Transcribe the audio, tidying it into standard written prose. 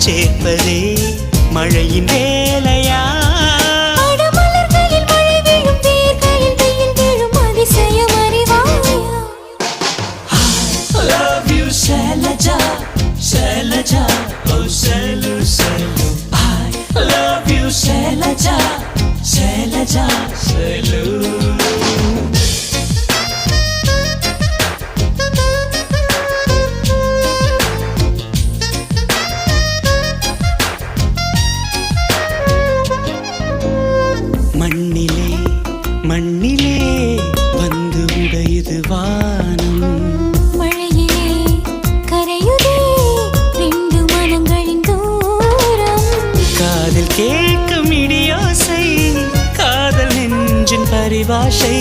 சேர்ப்பதே மழையின் வேலையா? மலர்களில் மழை விழும், வேர்களில் வெயில் விழும், அதிசயம் அறிவாயா? I love you Shailaja, Shailaja, oh Shailu, Shailu. I love you Shailaja, Shailaja, Shailu. மண்ணிலே மண்ணிலே வந்து உடையுது வானம், மழையிலே கரையுதே ரெண்டு மனங்களின் தூரம். காதில் கேட்கும் இடியோசை, காதல் நெஞ்சின் பரிபாஷை.